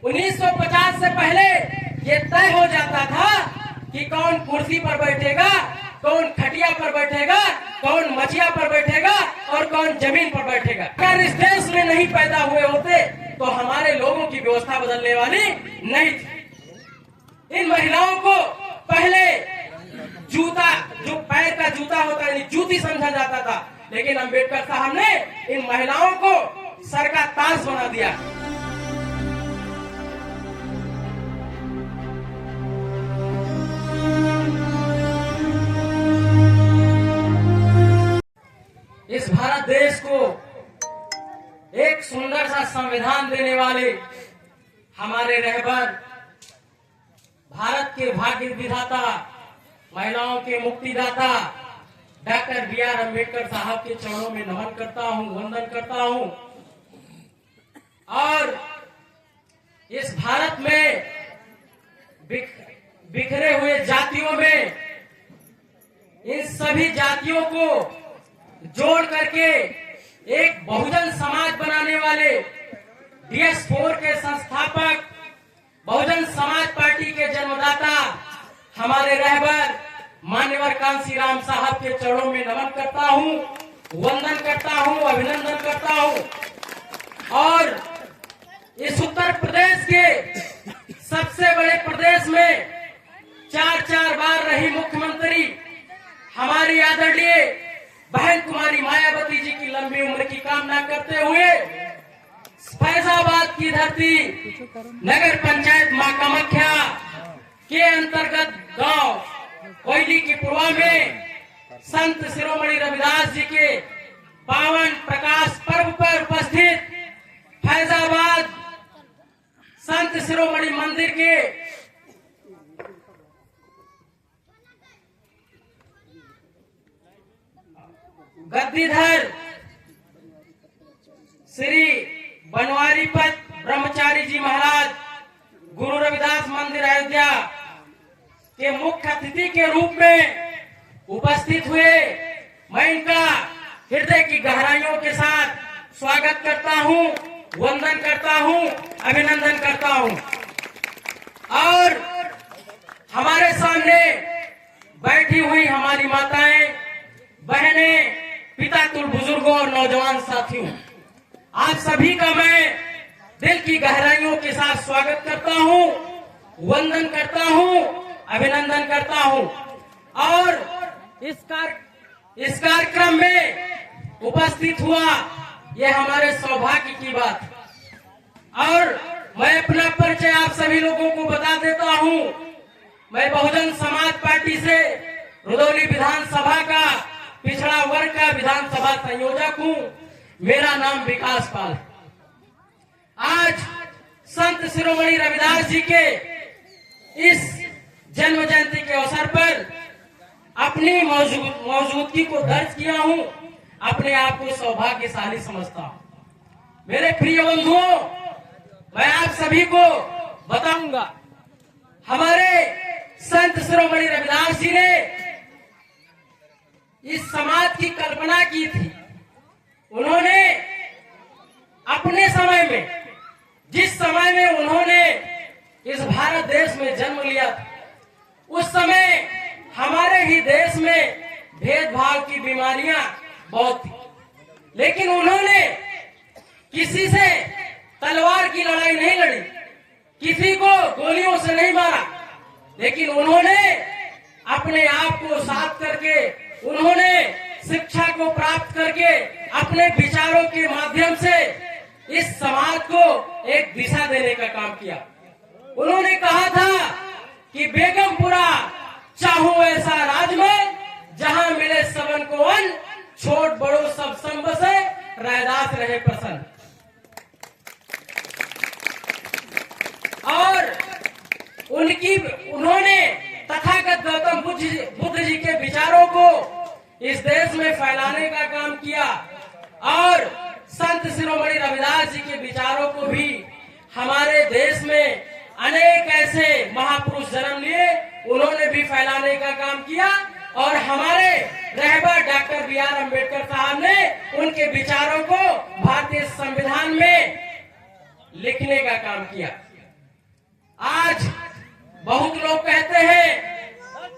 1950 से पहले ये तय हो जाता था कि कौन कुर्सी पर बैठेगा, कौन खटिया पर बैठेगा, कौन मचिया पर बैठेगा और कौन जमीन पर बैठेगा। अगर इस देश में नहीं पैदा हुए होते तो हमारे लोगों की व्यवस्था बदलने वाली नहीं थी। इन महिलाओं को पहले जूता, जो पैर का जूता होता है, जूती समझा जाता था, लेकिन अंबेडकर साहब ने इन महिलाओं को सर का ताज बना दिया। इस भारत देश को एक सुंदर सा संविधान देने वाले हमारे रहबर, भारत के भाग्य विधाता, महिलाओं के मुक्तिदाता डॉक्टर बी.आर. अम्बेडकर साहब के चरणों में नमन करता हूं, वंदन करता हूं। और इस भारत में बिखरे हुए जातियों में इन सभी जातियों को जोड़ करके एक बहुजन समाज बनाने वाले DS4 के संस्थापक, बहुजन समाज पार्टी के जन्मदाता हमारे रहबर मान्यवर कांशीराम साहब के चरणों में नमन करता हूं, वंदन करता हूं, अभिनंदन करता हूं। और इस उत्तर प्रदेश के सबसे बड़े प्रदेश में 4 बार रही मुख्यमंत्री हमारी आदरणीय बहन कुमारी मायावती जी की लंबी उम्र की कामना करते हुए फैजाबाद की धरती नगर पंचायत मां कामाख्या के अंतर्गत गांव कोयली की पुरवा में संत शिरोमणि रविदास जी के पावन प्रकाश पर्व पर उपस्थित फैजाबाद संत शिरोमणि मंदिर के गद्दीधर श्री बनवारी पद ब्रह्मचारी जी महाराज गुरु रविदास मंदिर अयोध्या के मुख्य अतिथि के रूप में उपस्थित हुए। मैं इनका हृदय की गहराइयों के साथ स्वागत करता हूं, वंदन करता हूं, अभिनंदन करता हूं। और हमारे सामने बैठी हुई हमारी माताएं, बहनें, पिता तुल बुजुर्गों और नौजवान साथियों, आप सभी का मैं दिल की गहराइयों के साथ स्वागत करता हूं, वंदन करता हूं, अभिनंदन करता हूं। और इस कार्यक्रम में उपस्थित हुआ यह हमारे सौभाग्य की बात। और मैं अपना परिचय आप सभी लोगों को बता देता हूं। मैं बहुजन समाज पार्टी से रुदौली विधानसभा का पिछड़ा वर्ग का विधानसभा संयोजक हूं। मेरा नाम विकास पाल है। आज संत शिरोमणि रविदास जी के इस जन्म जयंती के अवसर पर अपनी मौजूदगी को दर्ज किया हूं। अपने आप को सौभाग्यशाली समझता हूं। मेरे प्रिय बंधुओं, मैं आप सभी को बताऊंगा, हमारे संत शिरोमणि रविदास जी ने इस समाज की कल्पना की थी। उन्होंने अपने समय में, जिस समय में उन्होंने इस भारत देश में जन्म लिया था, उस समय हमारे ही देश में भेदभाव की बीमारियां बहुत थी। लेकिन उन्होंने किसी से तलवार की लड़ाई नहीं लड़ी, किसी को गोलियों से नहीं मारा, लेकिन उन्होंने अपने आप को साथ करके, उन्होंने शिक्षा को प्राप्त करके अपने विचारों के माध्यम से इस समाज को एक दिशा देने का काम किया। उन्होंने कहा था कि बेगमपुरा चाहूं ऐसा राज में जहां मिले सबन को अन्न, छोट बड़ो सब संग बसे, रैदास रहे प्रसन्न। और उन्होंने तथागत गौतम बुद्ध जी के विचारों को इस देश में फैलाने का काम किया। और संत शिरोमणि रविदास जी के विचारों को भी हमारे देश में अनेक ऐसे महापुरुष जन्म लिए, उन्होंने भी फैलाने का काम किया। और हमारे रहबर डॉक्टर बी.आर. अम्बेडकर साहब ने उनके विचारों को भारतीय संविधान में लिखने का काम किया। बहुत लोग कहते हैं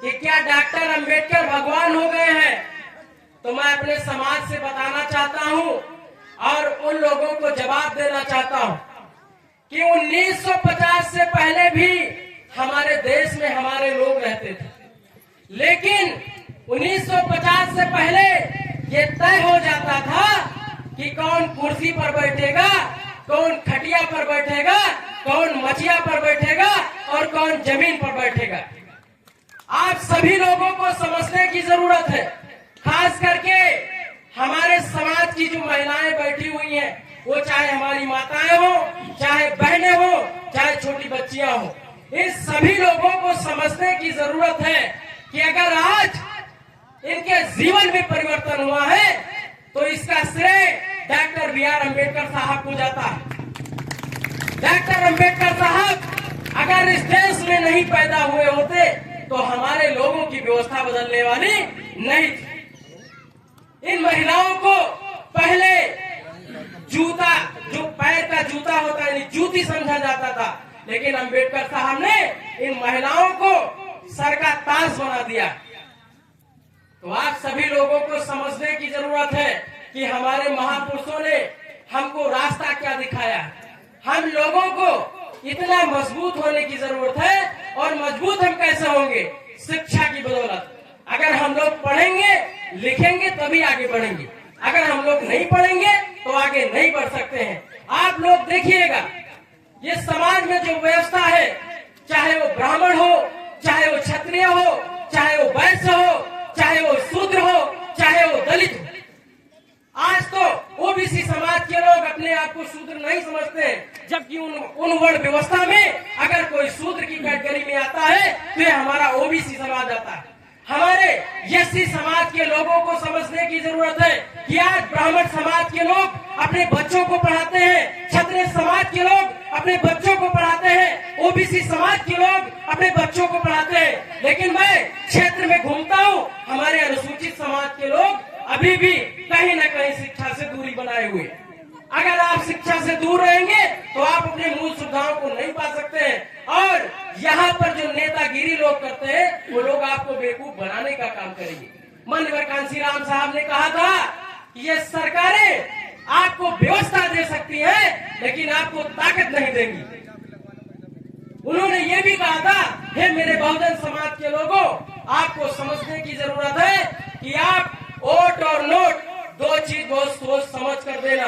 कि क्या डॉक्टर अंबेडकर भगवान हो गए हैं। तो मैं अपने समाज से बताना चाहता हूं और उन लोगों को जवाब देना चाहता हूं कि 1950 से पहले भी हमारे देश में हमारे लोग रहते थे, लेकिन 1950 से पहले ये तय हो जाता था कि कौन कुर्सी पर बैठेगा, कौन खटिया पर बैठेगा, कौन मचिया पर बैठेगा और कौन जमीन पर बैठेगा। आप सभी लोगों को समझने की जरूरत है, खास करके हमारे समाज की जो महिलाएं बैठी हुई हैं, वो चाहे हमारी माताएं हो, चाहे बहनें हो, चाहे छोटी बच्चियां हो, इस सभी लोगों को समझने की जरूरत है कि अगर आज इनके जीवन में परिवर्तन हुआ है तो इसका श्रेय डॉक्टर बी.आर. अम्बेडकर साहब को जाता है। डॉक्टर अम्बेडकर साहब अगर इस देश में नहीं पैदा हुए होते तो हमारे लोगों की व्यवस्था बदलने वाली नहीं थी। इन महिलाओं को पहले जूता, जो पैर का जूता होता है, जूती समझा जाता था, लेकिन अम्बेडकर साहब ने इन महिलाओं को सर का ताज बना दिया। तो आप सभी लोगों को समझने की जरूरत है कि हमारे महापुरुषों ने हमको रास्ता क्या दिखाया। हम लोगों को इतना मजबूत होने की जरूरत है, और मजबूत हम कैसे होंगे? शिक्षा की बदौलत। अगर हम लोग पढ़ेंगे लिखेंगे तभी आगे बढ़ेंगे, अगर हम लोग नहीं पढ़ेंगे तो आगे नहीं बढ़ सकते हैं। आप लोग देखिएगा, ये समाज में जो व्यवस्था है, चाहे वो ब्राह्मण हो, चाहे वो क्षत्रिय हो, चाहे वो वैश्य हो, चाहे वो शूद्र हो, चाहे वो दलित हो, आज तो ओबीसी समाज के लोग अपने आप को शूद्र नहीं समझते हैं, जबकि उन वर्ण व्यवस्था में अगर कोई शूद्र की कैटेगरी में आता है तो ये हमारा ओबीसी समाज आता है। हमारे एससी समाज के लोगों को समझने की जरूरत है कि आज ब्राह्मण समाज के लोग अपने बच्चों को पढ़ाते हैं, क्षत्रिय समाज के लोग अपने बच्चों को पढ़ाते हैं, ओबीसी समाज के लोग अपने बच्चों को पढ़ाते हैं, लेकिन मैं क्षेत्र में घूमता हूँ, हमारे अनुसूचित समाज के लोग अभी भी कहीं न कहीं शिक्षा से दूरी बनाए हुए। अगर आप शिक्षा से दूर रहेंगे तो आप अपने मूल सुविधाओं को नहीं पा सकते हैं, और यहाँ पर जो नेतागिरी लोग करते हैं वो लोग आपको बेवकूफ बनाने का काम करेंगे। माननीय कांशीराम साहब ने कहा था कि ये सरकारें आपको व्यवस्था दे सकती हैं लेकिन आपको ताकत नहीं देंगी। उन्होंने ये भी कहा था, हे मेरे बहुजन समाज के लोगों, आपको समझने की जरूरत है कि आप वोट और नोट दो चीज बहुत सोच समझ कर देना,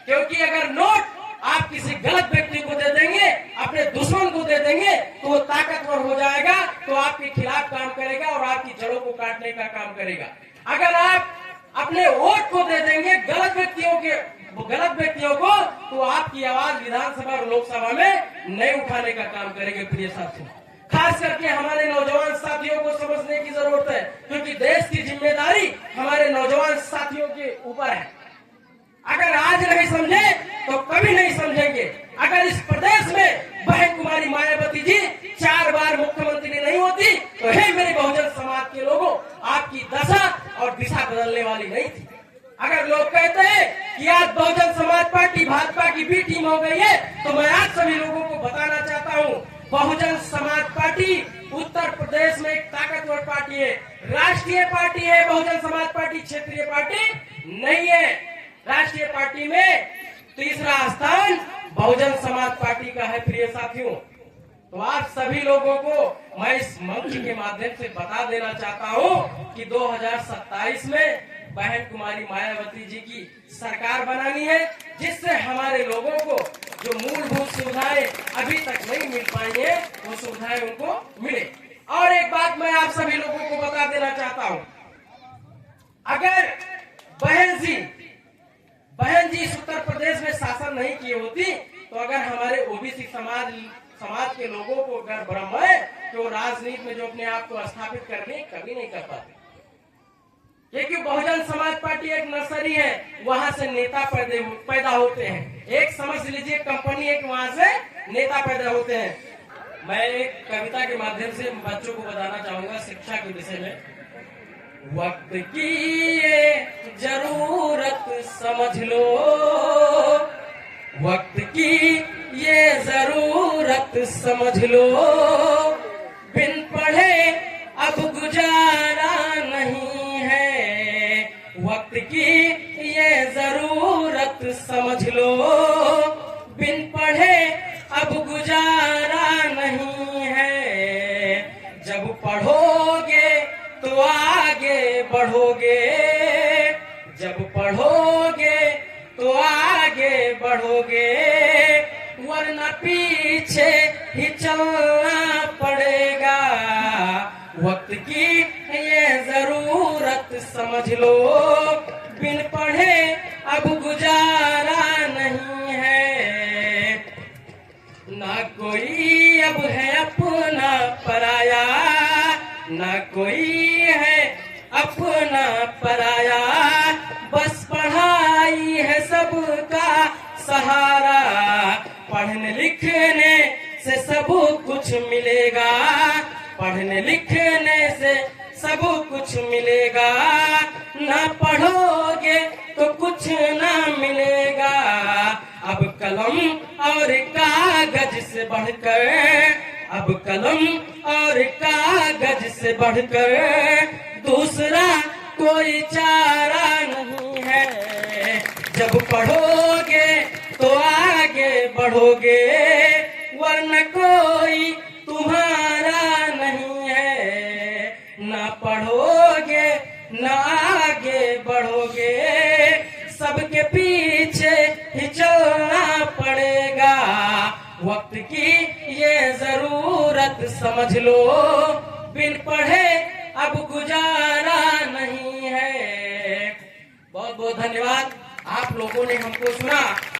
क्योंकि अगर नोट आप किसी गलत व्यक्ति को दे देंगे, अपने दुश्मन को दे देंगे, तो वो ताकतवर हो जाएगा, तो आपके खिलाफ काम करेगा और आपकी जड़ों को काटने का काम करेगा। अगर आप अपने वोट को दे देंगे गलत व्यक्तियों को, तो आपकी आवाज विधानसभा और लोकसभा में नहीं उठाने का काम करेंगे। प्रिय साथियों, खास करके हमारे नौजवान साथियों को समझने की जरूरत है, क्योंकि देश की जिम्मेदारी हमारे नौजवान साथियों के ऊपर है। अगर आज नहीं समझे तो कभी नहीं समझेंगे। अगर इस प्रदेश में बहन कुमारी मायावती जी 4 बार मुख्यमंत्री नहीं होती तो हे मेरे बहुजन समाज के लोगों, आपकी दशा और दिशा बदलने वाली नहीं थी। अगर लोग कहते हैं कि आज बहुजन समाज पार्टी भाजपा की बी टीम हो गई है, तो मैं आज सभी लोगों को बताना चाहता हूँ, बहुजन समाज पार्टी उत्तर प्रदेश में एक ताकतवर पार्टी है, राष्ट्रीय पार्टी है। बहुजन समाज पार्टी क्षेत्रीय पार्टी नहीं है। राष्ट्रीय पार्टी में तीसरा स्थान बहुजन समाज पार्टी का है। प्रिय साथियों, तो आप सभी लोगों को मैं इस मंच के माध्यम से बता देना चाहता हूं कि 2027 में बहन कुमारी मायावती जी की सरकार बनानी है, जिससे हमारे लोगों को जो मूलभूत सुविधाएं अभी तक नहीं मिल पाई है, वो सुविधाएं उनको मिले। और एक बात मैं आप सभी लोगों को बता देना चाहता हूं, अगर बहन जी उत्तर प्रदेश में शासन नहीं किए होती, तो अगर हमारे ओबीसी समाज के लोगों को अगर भ्रम है कि वो राजनीति में जो अपने आप को स्थापित करने कभी नहीं कर पाते, क्योंकि बहुजन समाज पार्टी एक नर्सरी है, वहां से नेता पैदा होते हैं। एक समझ लीजिए कंपनी, एक वहां से नेता पैदा होते हैं। मैं एक कविता के माध्यम से बच्चों को बताना चाहूंगा शिक्षा के विषय में। वक्त की ये जरूरत समझ लो, वक्त की ये जरूरत समझ लो, अब गुजारा नहीं है, वक्त की ये जरूरत समझ लो, बिन पढ़े अब गुजारा नहीं है। जब पढ़ोगे तो आगे बढ़ोगे, जब पढ़ोगे तो आगे बढ़ोगे, वरना पीछे ही चलना पड़ेगा। वक्त की ये जरूरत समझ लो, बिन पढ़े अब गुजारा नहीं है। ना कोई अब है अपना पराया, ना कोई है अपना पराया, बस पढ़ाई है सबका सहारा। पढ़ने लिखने से सब कुछ मिलेगा, पढ़ने लिखने से सब कुछ मिलेगा, ना पढ़ोगे तो कुछ ना मिलेगा। अब कलम और कागज से बढ़कर, अब कलम और कागज से बढ़कर दूसरा कोई चारा नहीं है। जब पढ़ोगे तो आगे बढ़ोगे, वरना कोई तुम्हारा नहीं है। ना पढ़ोगे ना आगे बढ़ोगे, सबके पीछे ही चलना पड़ेगा। वक्त की ये जरूरत समझ लो, बिन पढ़े अब गुजारा नहीं है। बहुत बहुत धन्यवाद, आप लोगों ने हमको सुना।